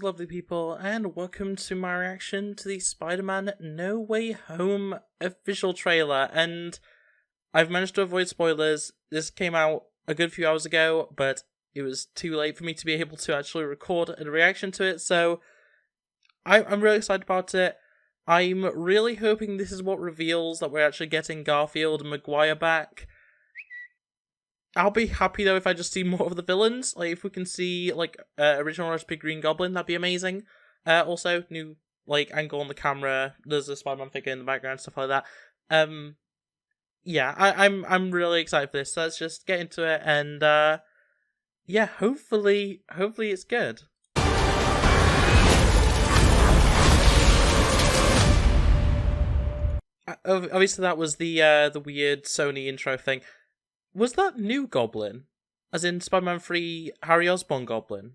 lovely people, and welcome to my reaction to the Spider-Man No Way Home official trailer. And I've managed to avoid spoilers. This came out a good few hours ago, but it was too late for me to be able to actually record a reaction to it, so I'm really excited about it. I'm really hoping this is what reveals that we're actually getting Garfield and Maguire back. I'll be happy though if I just see more of the villains. Like if we can see like original recipe Green Goblin, that'd be amazing. Also new like angle on the camera. There's a Spider-Man figure in the background, stuff like that. Yeah, I'm really excited for this. So let's just get into it and yeah, hopefully it's good. Obviously that was the weird Sony intro thing. Was that new Goblin? As in Spider-Man 3 Harry Osborn Goblin?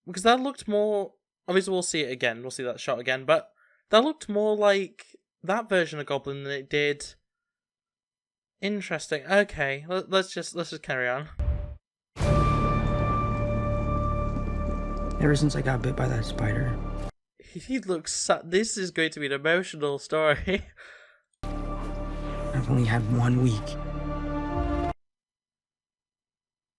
Because that looked more... Obviously we'll see it again, we'll see that shot again, but that looked more like that version of Goblin than it did... Interesting. Okay, let's just carry on. Ever since I got bit by that spider. He looks sad. This is going to be an emotional story. I've only had 1 week.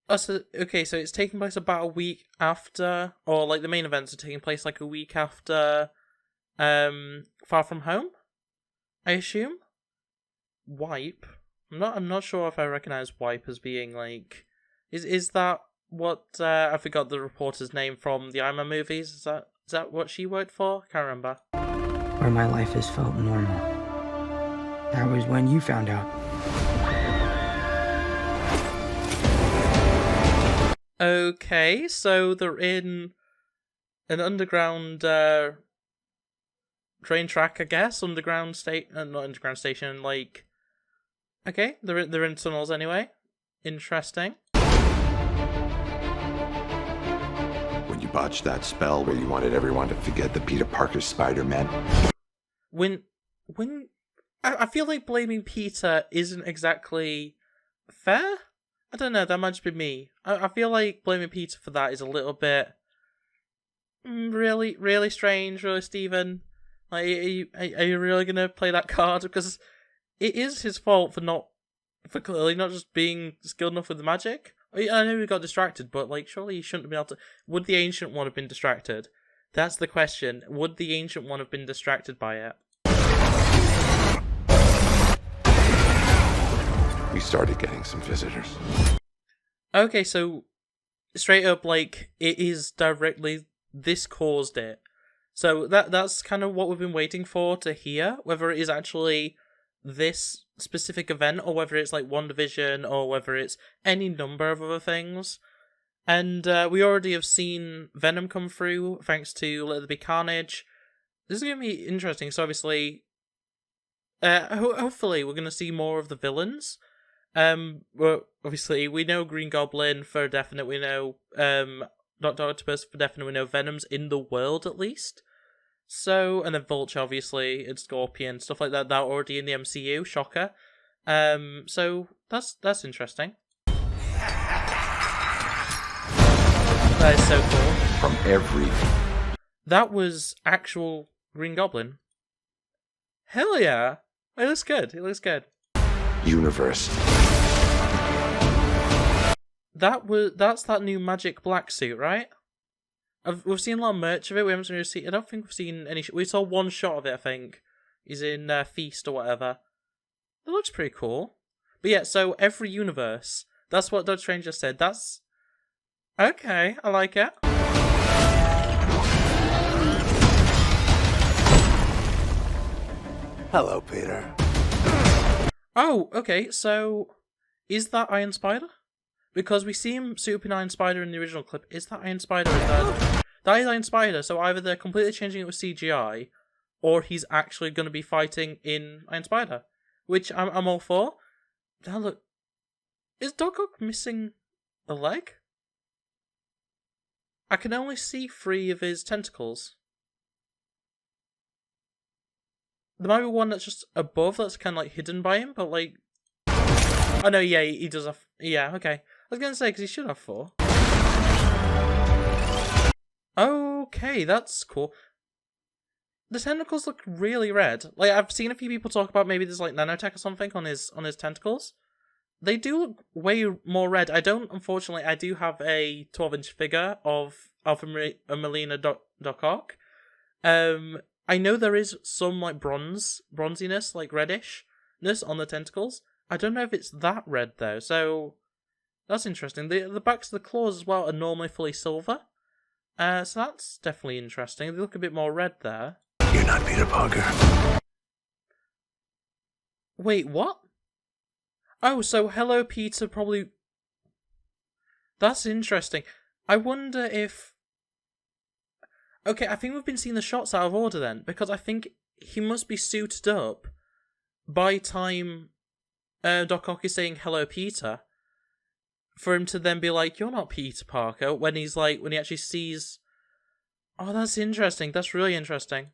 Oh, so it's taking place about a week after, or like the main events are taking place like a week after, Far From Home, I assume. Wipe. I'm not sure if I recognize Wipe as being like, is that what I forgot the reporter's name from the Iron Man movies? Is that what she worked for? Can't remember. Where my life has felt normal. That was when you found out. Okay, so they're in an underground train track, I guess. Underground not underground station. Like, okay, they're in tunnels anyway. Interesting. When you botched that spell where you wanted everyone to forget the Peter Parker Spider-Man. When I feel like blaming Peter isn't exactly fair. I don't know, that might just be me. I feel like blaming Peter for that is a little bit really strange, really, Steven. Like, are you really gonna play that card? Because it is his fault for clearly not just being skilled enough with the magic. I know he got distracted, but like surely he shouldn't have been able to. Would the Ancient One have been distracted? That's the question. Would the Ancient One have been distracted by it? We started getting some visitors. Okay, so straight up, like, it is directly this caused it. So that's kind of what we've been waiting for to hear, whether it is actually this specific event or whether it's like WandaVision or whether it's any number of other things. And we already have seen Venom come through thanks to Let There Be Carnage. This is going to be interesting. So obviously, hopefully we're going to see more of the villains. Well, obviously we know Green Goblin for definite. We know Dr. Octopus for definite. We know Venom's in the world at least. So, and then Vulture obviously, and Scorpion, stuff like that. That already in the MCU. Shocker. So that's interesting. That is so cool. From every... That was actual Green Goblin. Hell yeah! It looks good. It looks good. universe. That's that new Magic Black suit, right? We've seen a lot of merch of it. We haven't really seen. I don't think we've seen any. We saw one shot of it. I think he's in Feast or whatever. It looks pretty cool. But yeah, so every universe. That's what Doctor Strange just said. That's okay. I like it. Hello, Peter. Oh, okay. So is that Iron Spider? Because we see him suit up in Iron Spider in the original clip. Is that Iron Spider? That is Iron Spider. So either they're completely changing it with CGI, or he's actually going to be fighting in Iron Spider, which I'm all for. Now look, is Doc Ock missing a leg? I can only see 3 of his tentacles. There might be one that's just above, that's kind of like hidden by him, but like... Oh no, yeah, he does have... Yeah, okay. I was going to say, because he should have 4. Okay, that's cool. The tentacles look really red. Like, I've seen a few people talk about maybe there's like nanotech or something on his tentacles. They do look way more red. Unfortunately, I do have a 12-inch figure of Alpha Melina Doc Ock. I know there is some like bronziness, like reddishness on the tentacles. I don't know if it's that red though, so that's interesting. The backs of the claws as well are normally fully silver. So that's definitely interesting. They look a bit more red there. You're not Peter Parker. Wait, what? Oh, so Hello Peter probably... That's interesting. I wonder if... Okay, I think we've been seeing the shots out of order then, because I think he must be suited up by time Doc Ock is saying Hello Peter, for him to then be like, you're not Peter Parker, when he actually sees... Oh, that's interesting. That's really interesting.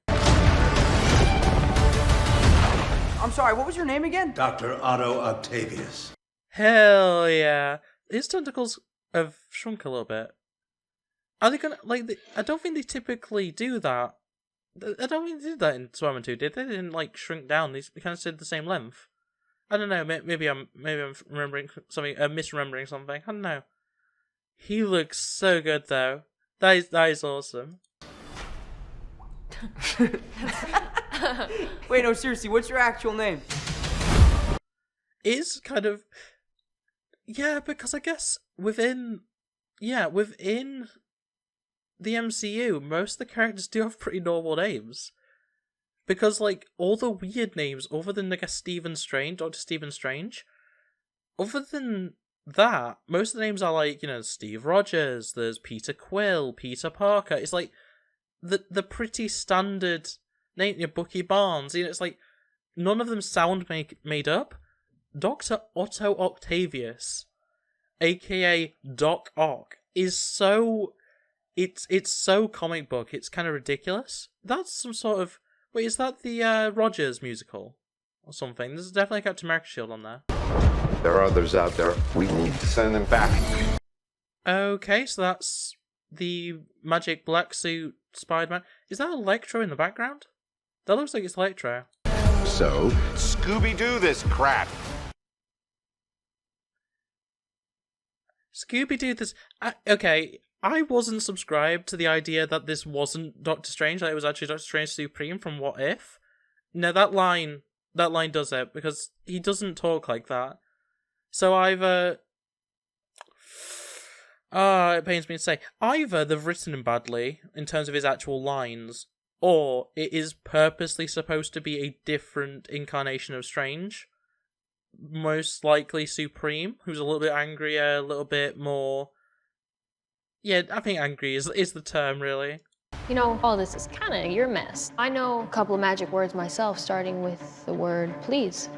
I'm sorry, what was your name again? Dr. Otto Octavius. Hell yeah. His tentacles have shrunk a little bit. Are they gonna, I don't think they typically do that. I don't think they did that in Spider-Man 2, did they? They didn't, shrink down. They kind of stayed the same length. I don't know, maybe I'm remembering something, misremembering something. I don't know. He looks so good, though. That is awesome. Wait, no, seriously, what's your actual name? It's kind of... Yeah, because I guess within the MCU, most of the characters do have pretty normal names. Because, all the weird names, other than, I guess, Dr. Stephen Strange, other than that, most of the names are, Steve Rogers, there's Peter Quill, Peter Parker. It's, the pretty standard name, Bucky Barnes. It's none of them sound made up. Dr. Otto Octavius, aka Doc Ock, is so... It's so comic book, it's kind of ridiculous. That's some sort of... Wait, is that the Rogers musical? Or something? There's definitely a Captain America shield on there. There are others out there. We need to send them back. Okay, so that's the magic black suit Spider-Man. Is that Electro in the background? That looks like it's Electro. So, Scooby-Doo this crap. Scooby-Doo this... okay, I wasn't subscribed to the idea that this wasn't Doctor Strange, that it was actually Doctor Strange Supreme from What If. No, that line does it, because he doesn't talk like that. So either... it pains me to say. Either they've written him badly, in terms of his actual lines, or it is purposely supposed to be a different incarnation of Strange. Most likely Supreme, who's a little bit angrier, a little bit more... Yeah, I think angry is the term, really. You know, all this is kind of your mess. I know a couple of magic words myself, starting with the word please.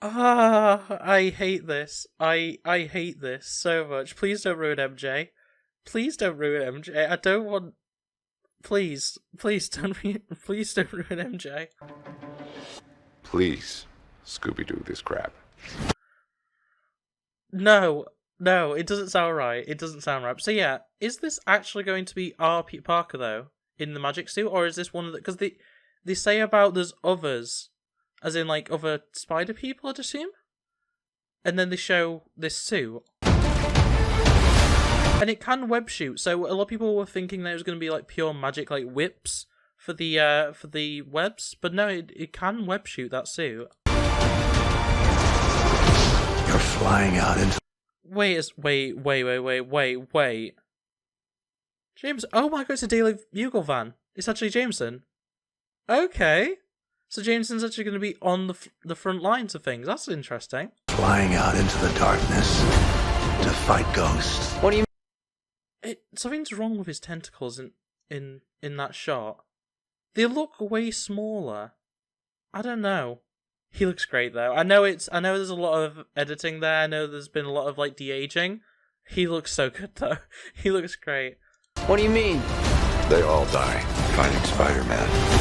I hate this. I hate this so much. Please don't ruin MJ. Please don't ruin MJ. I don't want... Please don't ruin MJ. Please, Scooby-Doo this crap. No, it doesn't sound right. It doesn't sound right. So yeah, is this actually going to be our Peter Parker, though, in the magic suit? Or is this one of the... Because they say about there's others, as in, other spider people, I'd assume? And then they show this suit. And it can web shoot, so a lot of people were thinking that it was going to be, pure magic, whips for the webs. But no, it can web shoot that suit. You're flying out into... Wait. James, oh my god, it's a Daily Bugle van. It's actually Jameson. Okay. So Jameson's actually going to be on the front lines of things. That's interesting. Flying out into the darkness to fight ghosts. What do you Something's wrong with his tentacles in that shot. They look way smaller. I don't know. He looks great though. I know there's a lot of editing there. I know there's been a lot of de-aging. He looks so good though. He looks great. What do you mean? They all die fighting Spider-Man.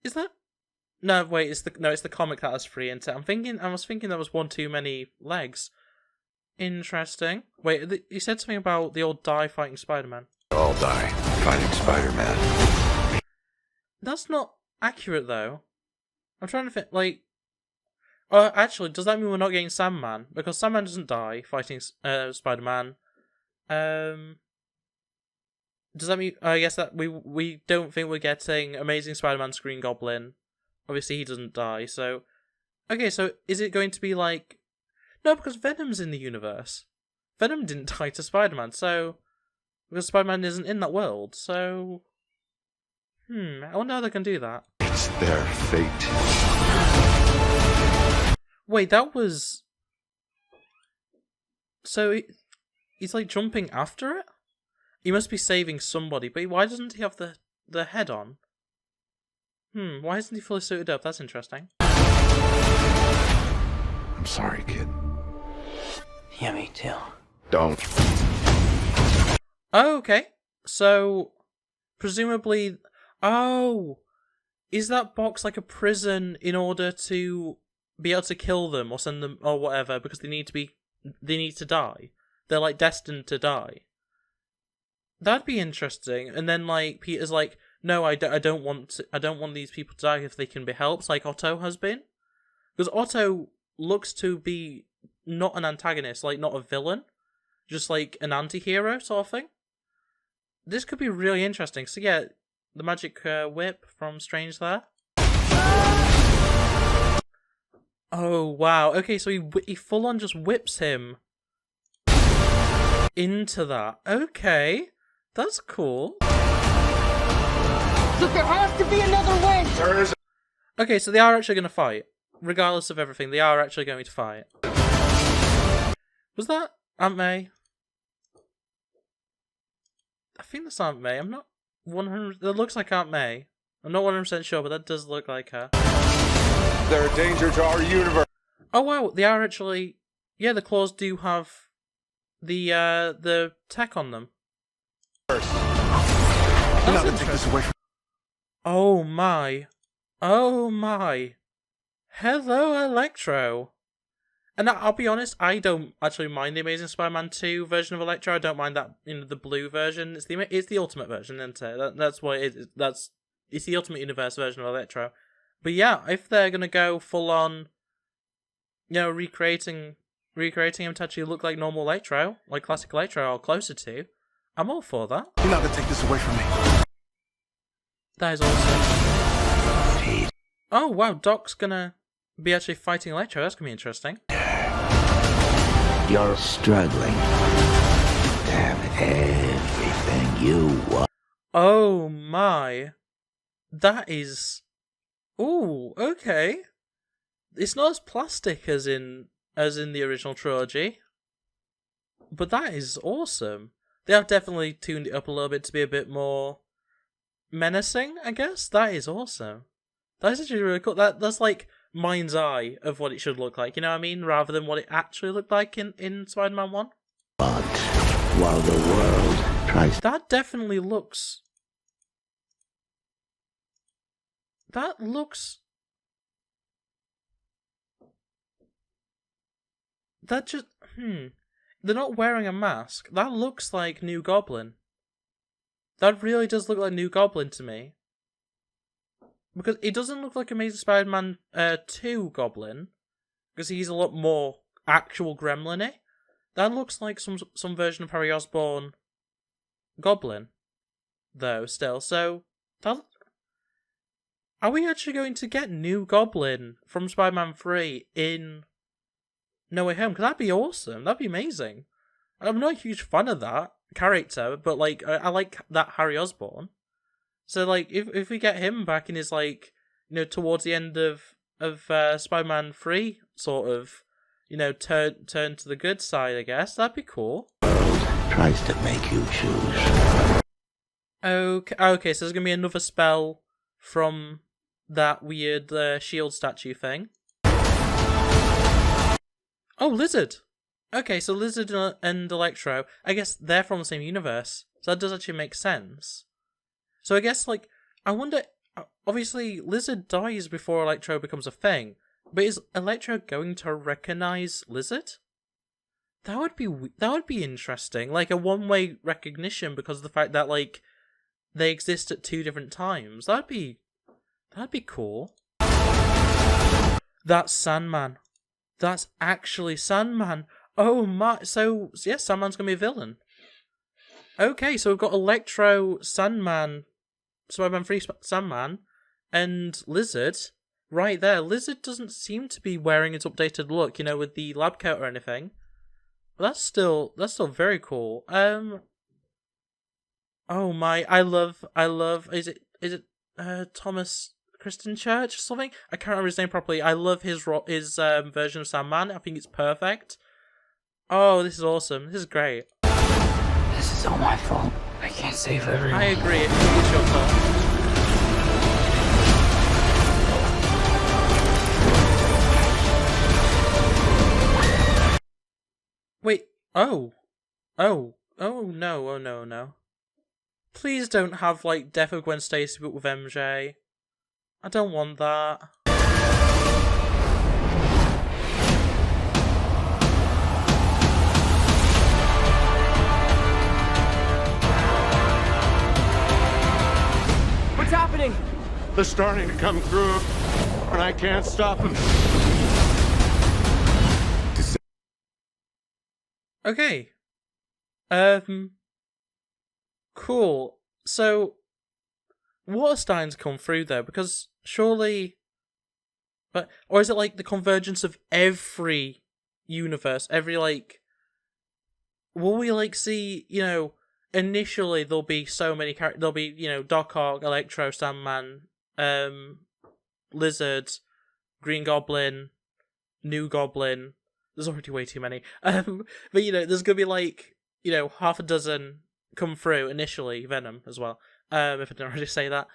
Is that... No, wait, it's the comic that has 3 into it. I was thinking that was one too many legs. Interesting. Wait, you said something about the old die fighting Spider-Man. All die fighting Spider-Man. That's not accurate, though. I'm trying to think, like... actually, does that mean we're not getting Sandman? Because Sandman doesn't die fighting Spider-Man. Does that mean... I guess that we don't think we're getting Amazing Spider-Man Green Goblin. Obviously, he doesn't die, so... Okay, so is it going to be like... No, because Venom's in the universe. Venom didn't die to Spider-Man, so... Because Spider-Man isn't in that world, so... I wonder how they can do that. It's their fate. Wait, that was... So, he's like jumping after it? He must be saving somebody, but why doesn't he have the head on? Why isn't he fully suited up? That's interesting. I'm sorry, kid. Yeah, me too. Don't. Oh, okay. So, presumably... Oh! Is that box like a prison in order to be able to kill them or send them or whatever because they need to die? They're like destined to die. That'd be interesting. And then like Peter's like, no, I don't want these people to die if they can be helped, like Otto has been. Because Otto looks to be not an antagonist, like not a villain, just like an anti-hero sort of thing. This could be really interesting. So yeah, the magic whip from Strange there. Oh wow. Okay, so he full on just whips him into that. Okay, that's cool. Look, there has to be another way. There is. Okay, so they are actually going to fight. Regardless of everything, they are actually going to fight. Was that Aunt May? I think that's Aunt May. I'm not 100... That looks like Aunt May. I'm not 100% sure, but that does look like her. They're a danger to our universe. Oh wow, they are actually... Yeah, the claws do have the tech on them. Now to take this away from... Oh my. Oh my. Hello, Electro. And I'll be honest, I don't actually mind the Amazing Spider-Man 2 version of Electro. I don't mind that in the blue version. It's the ultimate version, isn't it? That's what it is. It's the Ultimate Universe version of Electro. But yeah, if they're gonna go full on, recreating him to actually look like normal Electro, like classic Electro or closer to, I'm all for that. You're not gonna take this away from me. That is awesome. Oh wow, Doc's gonna be actually fighting Electro. That's gonna be interesting. You're struggling to have everything you want. Oh my. That is... Ooh, okay. It's not as plastic as in the original trilogy. But that is awesome. They have definitely tuned it up a little bit to be a bit more menacing, I guess. That is awesome. That's actually really cool. That's like mind's eye of what it should look like, you know what I mean? Rather than what it actually looked like in Spider-Man 1. But while the world tries... That definitely looks... That looks... That just... They're not wearing a mask. That looks like New Goblin. That really does look like New Goblin to me. Because it doesn't look like Amazing Spider-Man 2 Goblin. Because he's a lot more actual gremlin-y. That looks like some version of Harry Osborn Goblin. Though, still. So, that... Are we actually going to get New Goblin from Spider-Man 3 in No Way Home? Because that'd be awesome. That'd be amazing. I'm not a huge fan of that character, but like I like that Harry Osborn. So like if we get him back in his like towards the end of Spider-Man 3 sort of turn to the good side, I guess that'd be cool. Tries to make you choose. Okay, so there's gonna be another spell from that weird shield statue thing. Oh, Lizard! Okay, so Lizard and Electro, I guess they're from the same universe, so that does actually make sense. So I guess, I wonder, obviously Lizard dies before Electro becomes a thing, but is Electro going to recognize Lizard? that would be interesting, like a one-way recognition because of the fact that like they exist at two different times. That'd be cool. That's Sandman. That's actually Sandman. Oh my! So yeah, Sandman's gonna be a villain. Okay, so we've got Electro, Sandman, Spider-Man 3 Sandman, and Lizard right there. Lizard doesn't seem to be wearing its updated look, you know, with the lab coat or anything. But that's still very cool. Oh my, I love. Is it Thomas Kristen Church or something? I can't remember his name properly. I love his version of Sandman. I think it's perfect. Oh, this is awesome. This is great. This is all my fault. I can't save everyone. I agree. It's your fault. Wait. Oh no. Oh no. Please don't have like Death of Gwen Stacy but with MJ. I don't want that. What's happening? They're starting to come through, and I can't stop them. Okay. Cool. So, what are starting to come through there? Because surely, or is it like the convergence of every universe? Every like, will we like see? You know, initially there'll be so many characters. There'll be Doc Ock, Electro, Sandman, Lizard, Green Goblin, New Goblin. There's already way too many. But there's gonna be like half a dozen come through initially. Venom as well. If I didn't already say that,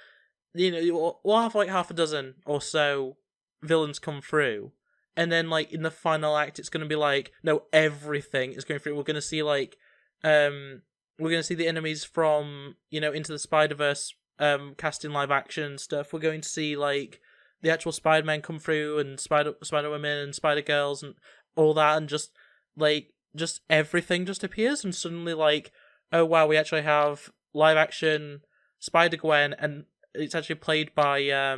we'll have like half a dozen or so villains come through, and then like in the final act, it's gonna be like everything is going through. We're gonna see like we're gonna see the enemies from Into the Spider-Verse cast in live action stuff. We're going to see like the actual Spider-Man come through and Spider-Women and Spider-Girls and all that, and just everything just appears, and suddenly like, oh wow, we actually have live action Spider-Gwen, and it's actually played by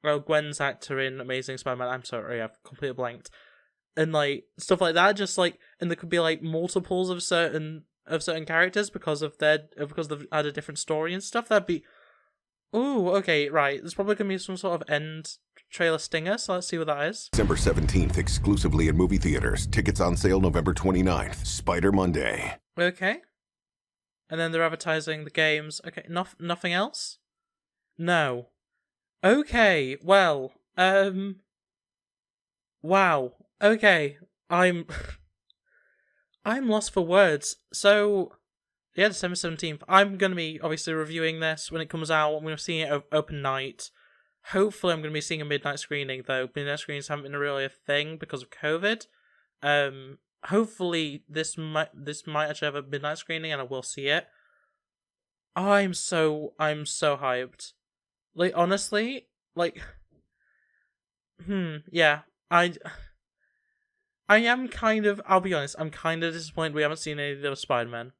Gwen's actor in Amazing Spider-Man. I'm sorry, I've completely blanked. And like stuff like that, just like, and there could be like multiples of certain characters because they've had a different story and stuff. That'd be, ooh, okay, right. There's probably gonna be some sort of end trailer stinger, so let's see what that is. December 17th, exclusively in movie theaters. Tickets on sale November 29th. Spider Monday. Okay. And then they're advertising the games. Okay, nothing else? No. Okay, well, wow. Okay, I'm lost for words. So, yeah, December 17th. I'm going to be obviously reviewing this when it comes out. I'm going to be seeing it open night. Hopefully I'm going to be seeing a midnight screening, though. Midnight screenings haven't been really a thing because of COVID. Hopefully this might actually have a midnight screening and I will see it. I'm so hyped. Like, honestly, like, yeah, I am kind of, I'll be honest, I'm kind of disappointed we haven't seen any of those Spider-Man.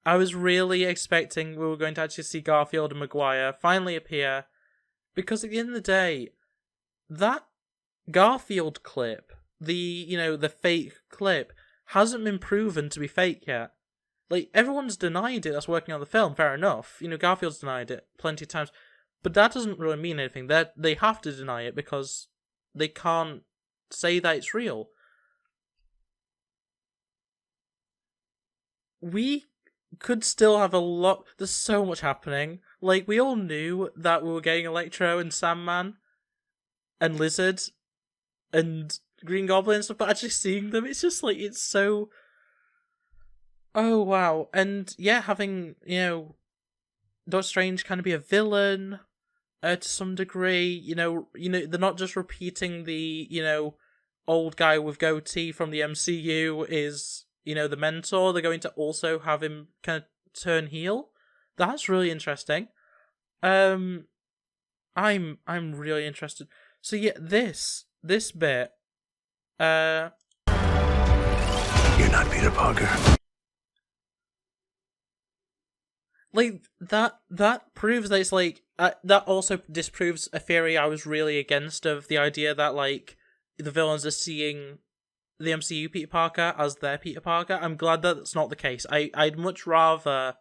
I was really expecting we were going to actually see Garfield and Maguire finally appear, because at the end of the day, that Garfield clip, the fake clip, hasn't been proven to be fake yet. Like, everyone's denied it that's working on the film, fair enough. Garfield's denied it plenty of times. But that doesn't really mean anything. They have to deny it because they can't say that it's real. We could still have a lot... There's so much happening. Like, we all knew that we were getting Electro and Sandman and Lizard and Green Goblin and stuff, but actually seeing them, it's just like, it's so... Oh, wow. And, yeah, having, Doctor Strange kind of be a villain to some degree. They're not just repeating the, old guy with goatee from the MCU is, the mentor. They're going to also have him kind of turn heel. That's really interesting. I'm really interested. So, yeah, this bit... You're not Peter Parker. Like, that proves that it's like, that also disproves a theory I was really against of the idea that, like, the villains are seeing the MCU Peter Parker as their Peter Parker. I'm glad that that's not the case. I'd much rather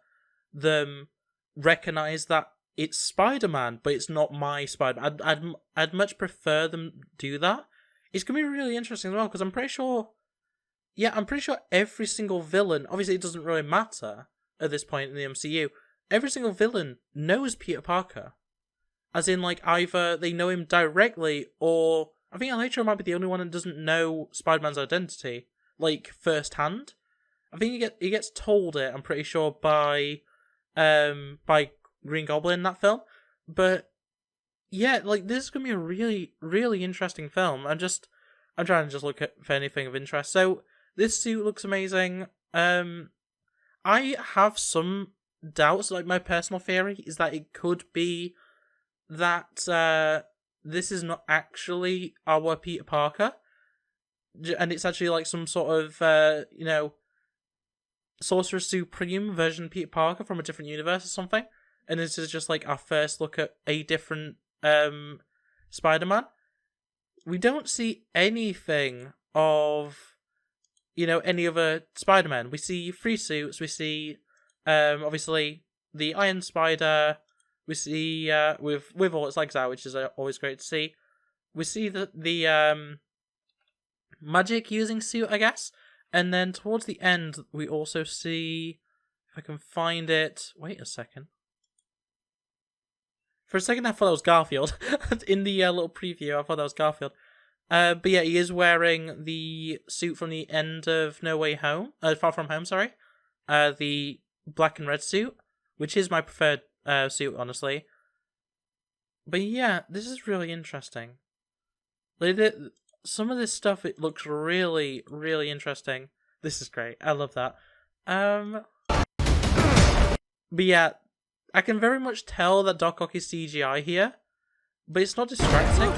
them recognize that it's Spider-Man, but it's not my Spider-Man. I'd much prefer them do that. It's gonna be really interesting as well, because I'm pretty sure every single villain, obviously it doesn't really matter at this point in the MCU, every single villain knows Peter Parker. As in, like, either they know him directly, or I think Electro might be the only one that doesn't know Spider-Man's identity, like, firsthand. I think he gets told it, I'm pretty sure, by Green Goblin in that film. But yeah, like, this is gonna be a really, really interesting film. I'm trying to just look for anything of interest. So this suit looks amazing. I have some doubts. Like, my personal theory is that it could be that this is not actually our Peter Parker, and it's actually like some sort of Sorcerer Supreme version Peter Parker from a different universe or something. And this is just like our first look at a different Spider-Man. We don't see anything of, any other Spider-Man. We see 3 suits. We see, obviously, the Iron Spider. We see, with all its legs out, which is always great to see. We see the magic using suit, I guess. And then towards the end, we also see, if I can find it. Wait a second. For a second, I thought that was Garfield. In the little preview, I thought that was Garfield. But yeah, he is wearing the suit from the end of No Way Home. Far From Home, sorry. The black and red suit, which is my preferred suit, honestly. But yeah, this is really interesting. Like, some of this stuff, it looks really, really interesting. This is great. I love that. But yeah, I can very much tell that Doc Ock is CGI here, but it's not distracting.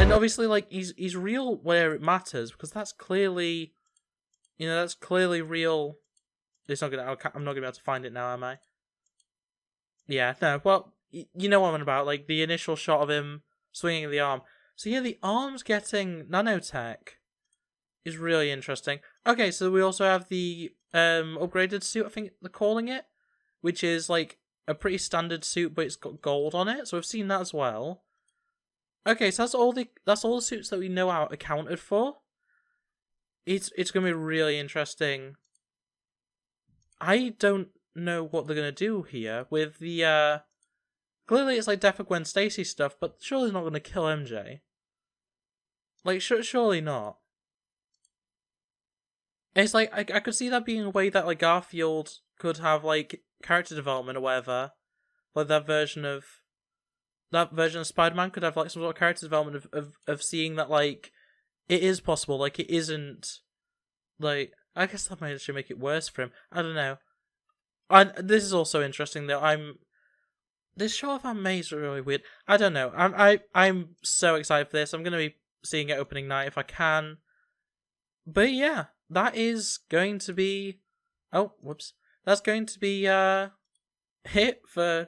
And obviously, like, he's real where it matters, because that's clearly, that's clearly real. I'm not gonna be able to find it now, am I? Yeah, no. Well, you know what I'm on about, like the initial shot of him swinging the arm. So yeah, the arm's getting nanotech is really interesting. Okay, so we also have the upgraded suit, I think they're calling it, which is like a pretty standard suit, but it's got gold on it. So we've seen that as well. Okay, so that's all the suits that we know are accounted for. It's gonna be really interesting. I don't know what they're gonna do here with the clearly it's like Death of Gwen Stacy stuff, but surely it's not gonna kill MJ. Like, surely not. It's like I could see that being a way that like Garfield could have like character development or whatever. Like that version of Spider-Man could have like some sort of character development of seeing that like it is possible, like it isn't like, I guess that might actually make it worse for him. I don't know. This is also interesting though. This show of Aunt May's really weird. I don't know. I'm so excited for this. I'm gonna be seeing it opening night if I can. But yeah, that is going to be. Oh, whoops. That's going to be it for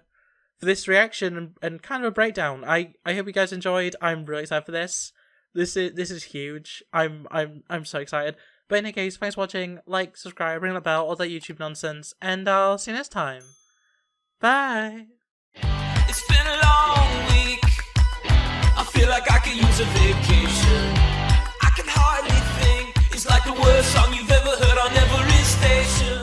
this reaction and kind of a breakdown. I hope you guys enjoyed. I'm really excited for this. This is huge. I'm so excited. But in any case, thanks for watching. Like, subscribe, ring the bell, all that YouTube nonsense, and I'll see you next time. Bye. It's been a long week. I feel like I could use a vacation.